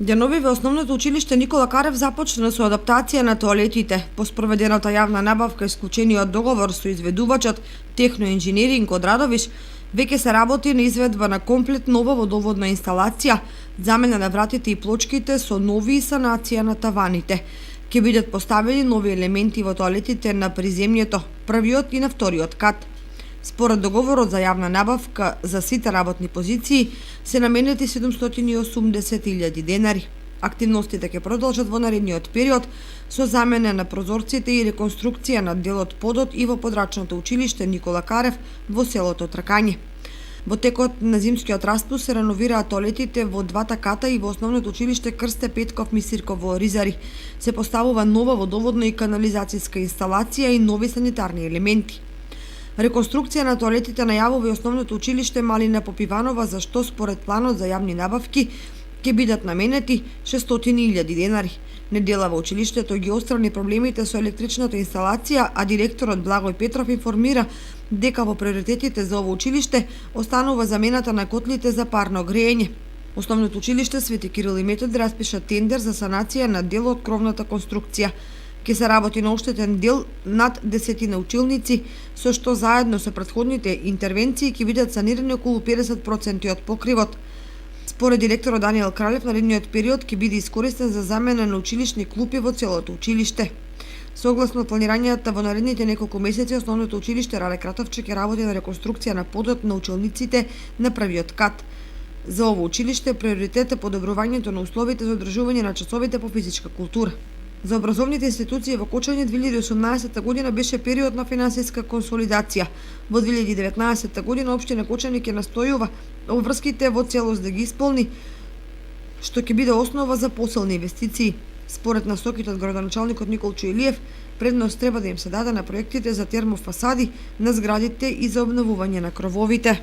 Денови во Основното училиште Никола Карев започна со адаптација на тоалетите. По спроведената јавна набавка и склучениот договор со изведувачот Техноинженеринг од Радовиш, веќе се работи на изведба на комплет нова водоводна инсталација, замена на вратите и плочките со нови и санација на таваните. Ќе бидат поставени нови елементи во тоалетите на приземјето, првиот и на вториот кат. Според договорот за јавна набавка за сите работни позиции се наменети 780.000 денари. Активностите ќе продолжат во наредниот период со замена на прозорците и реконструкција на делот подот и во подрачното училиште Никола Карев во селото Тракање. Во текот на зимскиот распуст се реновираат тоалетите во двата ката и во Основното училиште Крсте Петков Мисирков во Ризари. Се поставува нова водоводна и канализацијска инсталација и нови санитарни елементи. Реконструкција на тоалетите најавува и Основното училиште Малина Попиванова, за што според планот за јавни набавки ќе бидат наменети 600.000 денари. Недела во училиштето ги отстрани проблемите со електричната инсталација, а директорот Благој Петров информира дека во приоритетите за ово училиште останува замената на котлите за парно грејење. Основното училиште Свети Кирил и Методи распиша тендер за санација на дел од кровната конструкција. Ке се работи на оштетен дел над 10 училници, со што заедно со претходните интервенции ќе бидат санирани околу 50% од покривот. Според директорот Даниел Кралев, наредниот период ќе биде искористен за замена на училишни клупи во целото училиште. Согласно планирањата во наредните неколку месеци, Основното училиште Рале Кратовче ќе работи на реконструкција на подот на училниците на првиот кат. За ово училиште приоритет е подобрувањето на условите за одржување на часовите по физичка култура. За образовните институции во Кочани 2018 година беше период на финансиска консолидација. Во 2019 година општина Кочани ќе настојува обврските во целост да ги исполни, што ќе биде основа за посилни инвестиции. Според насоките од градоначалникот Николчо Илиев, предност треба да им се даде на проектите за термофасади на зградите и за обновување на крововите.